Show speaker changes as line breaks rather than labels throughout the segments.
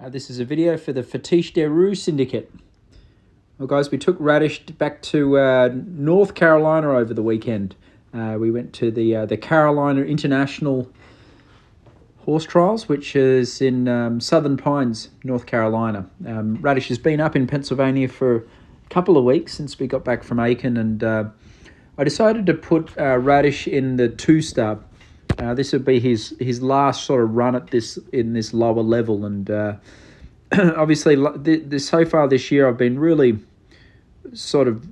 This is a video for the Fetiche des Rouges Syndicate. Well, guys, we took Radish back to North Carolina over the weekend. We went to the Carolina International Horse Trials, which is in Southern Pines, North Carolina. Radish has been up in Pennsylvania for a couple of weeks since we got back from Aiken, and I decided to put Radish in the 2-star. This would be his last sort of run at this lower level, and obviously so far this year I've been really sort of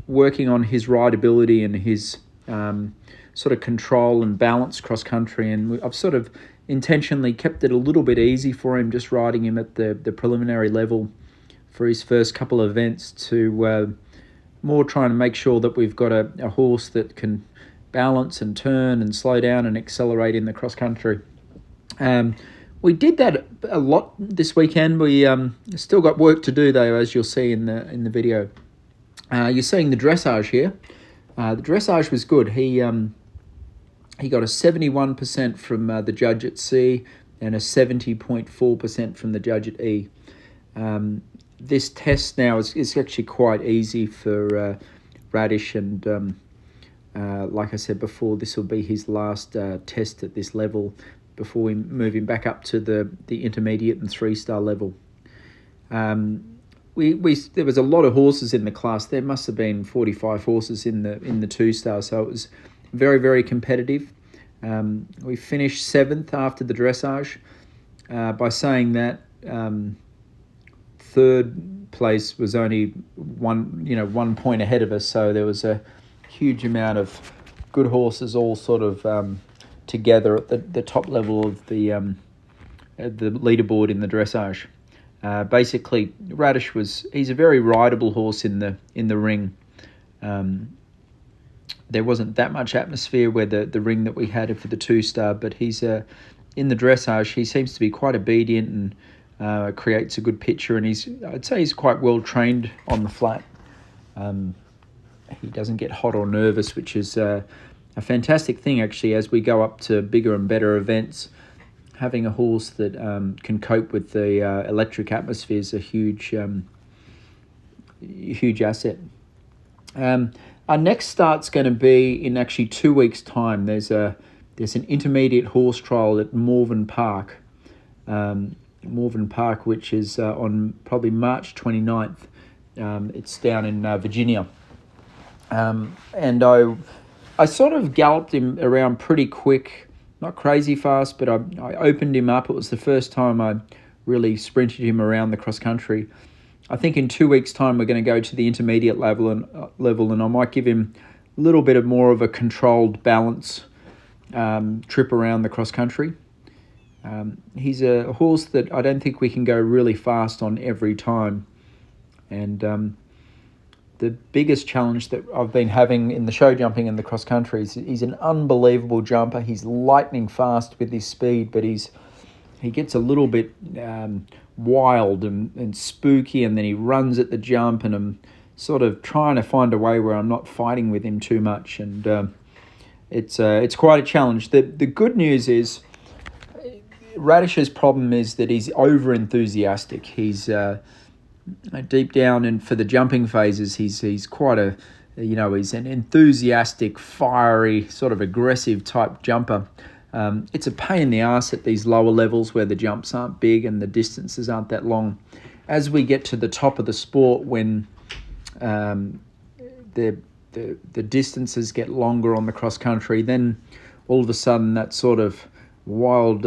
working on his rideability and his sort of control and balance cross country, and I've sort of intentionally kept it a little bit easy for him, just riding him at the preliminary level for his first couple of events, to more trying to make sure that we've got a horse that can balance and turn and slow down and accelerate in the cross country. We did that a lot this weekend. We still got work to do though, as you'll see in the video. You're seeing the dressage here. The dressage was good. He got a 71% from the judge at C and a 70.4% from the judge at E. This test now is actually quite easy for Radish, and like I said before, this will be his last test at this level before we move him back up to the intermediate and 3-star level. There was a lot of horses in the class. There must have been 45 horses in the 2-star, so it was very, very competitive. We finished 7th after the dressage. By saying that, 3rd place was only one point ahead of us, so there was a huge amount of good horses all sort of together at the top level of the leaderboard in the dressage. Basically, Radish he's a very rideable horse in the ring. There wasn't that much atmosphere where the ring that we had for the 2-star, but he's in the dressage. He seems to be quite obedient and creates a good picture, and I'd say he's quite well trained on the flat. He doesn't get hot or nervous, which is a fantastic thing actually as we go up to bigger and better events. Having a horse that can cope with the electric atmosphere is a huge asset. Our next start's going to be in actually 2 weeks' time. There's an intermediate horse trial at Morven Park. Morven Park, which is on probably March 29th. It's down in Virginia. And I sort of galloped him around pretty quick, not crazy fast, but I opened him up. It was the first time I really sprinted him around the cross country. I think in 2 weeks' time we're going to go to the intermediate level, and I might give him a little bit more of a controlled balance trip around the cross country. He's a horse that I don't think we can go really fast on every time, and the biggest challenge that I've been having in the show jumping and the cross country is he's an unbelievable jumper. He's lightning fast with his speed, but he gets a little bit wild and spooky, and then he runs at the jump, and I'm sort of trying to find a way where I'm not fighting with him too much, and it's quite a challenge. The good news is Radish's problem is that he's over enthusiastic. He's deep down, and for the jumping phases, he's quite he's an enthusiastic, fiery, sort of aggressive type jumper. It's a pain in the ass at these lower levels where the jumps aren't big and the distances aren't that long. As we get to the top of the sport, when the distances get longer on the cross country, then all of a sudden that sort of wild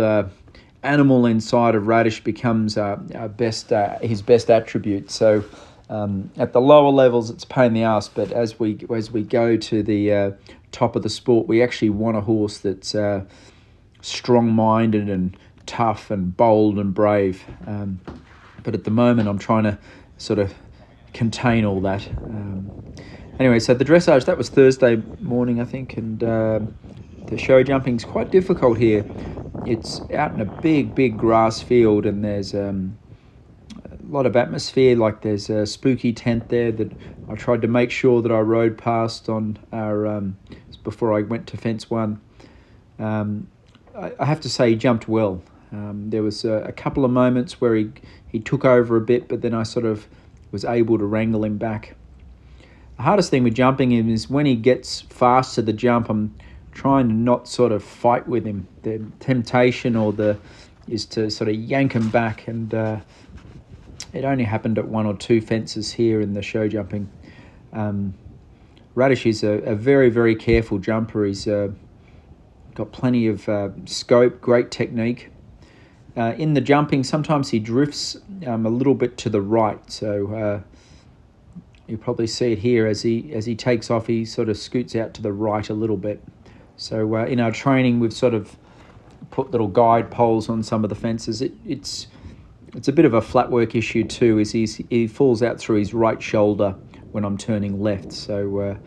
animal inside of Radish becomes his best attribute. So at the lower levels, it's a pain in the ass, but as we go to the top of the sport, we actually want a horse that's strong-minded and tough and bold and brave. But at the moment, I'm trying to sort of contain all that. Anyway, so the dressage, that was Thursday morning, I think, and the show jumping's quite difficult here. It's out in a big grass field, and there's a lot of atmosphere. Like there's a spooky tent there that I tried to make sure that I rode past on our before I went to fence 1. I have to say he jumped well. There was a couple of moments where he took over a bit, but then I sort of was able to wrangle him back. The hardest thing with jumping him is when he gets fast to the jump, I'm trying to not sort of fight with him. The temptation is to sort of yank him back, and it only happened at one or two fences here in the show jumping. Radish is a very, very careful jumper. He's got plenty of scope, great technique. In the jumping, sometimes he drifts a little bit to the right, so you probably see it here as he takes off. He sort of scoots out to the right a little bit. So in our training, we've sort of put little guide poles on some of the fences. It's a bit of a flat work issue too. Is he falls out through his right shoulder when I'm turning left. So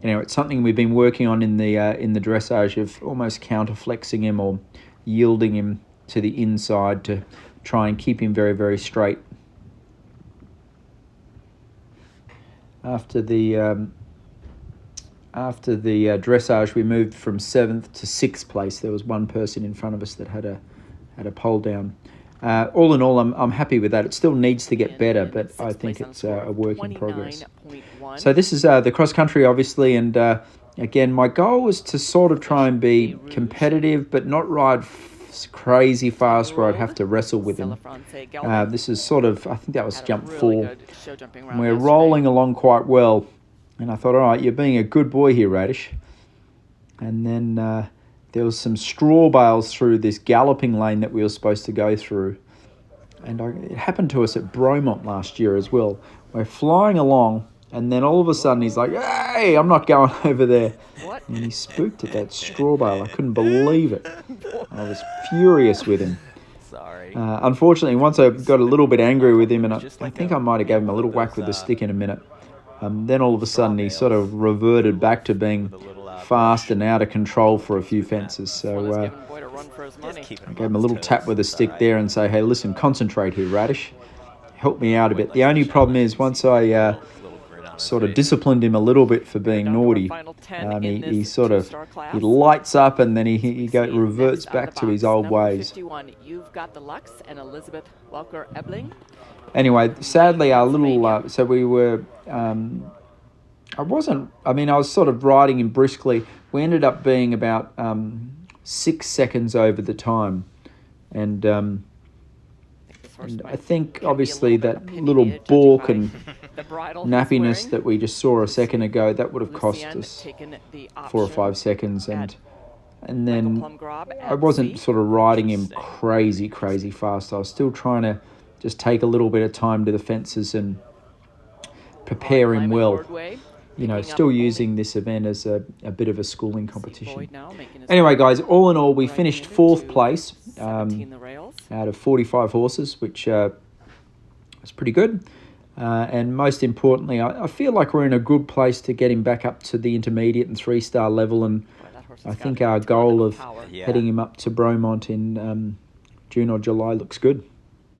it's something we've been working on in the dressage of almost counterflexing him or yielding him to the inside to try and keep him very, very straight. After the dressage, we moved from 7th to 6th place. There was one person in front of us that had a pole down. All in all, I'm happy with that. It still needs to get better, but I think it's a work in progress. So this is the cross country, obviously, and again, my goal was to sort of try and be competitive, but not ride crazy fast where I'd have to wrestle with him. This is sort of, I think that was jump 4. And we're rolling along quite well, and I thought, all right, you're being a good boy here, Radish. And then there was some straw bales through this galloping lane that we were supposed to go through. And it happened to us at Bromont last year as well. We're flying along, and then all of a sudden he's like, hey, I'm not going over there. What? And he spooked at that straw bale. I couldn't believe it. I was furious with him.
Sorry.
Unfortunately, once I got a little bit angry with him, and I think I might have gave him a little whack with the stick in a minute, then all of a sudden he sort of reverted back to being fast and out of control for a few fences. So I gave him a little tap with a stick there and say, hey, listen, concentrate here, Radish. Help me out a bit. The only problem is once I sort of disciplined him a little bit for being naughty, he lights up and then he reverts back to his old ways. Anyway, sadly, our little so we were I was sort of riding him briskly. We ended up being about 6 seconds over the time, and I think obviously that little balk and nappiness that we just saw a second ago, that would have cost us 4 or 5 seconds, and then I wasn't sort of riding him crazy fast. I was still trying to just take a little bit of time to the fences and prepare him well. Still using this event as a bit of a schooling competition. Anyway, guys, all in all, we finished 4th place out of 45 horses, which was pretty good. And most importantly, I feel like we're in a good place to get him back up to the intermediate and 3-star level. And I think our goal of heading him up to Bromont in June or July looks good.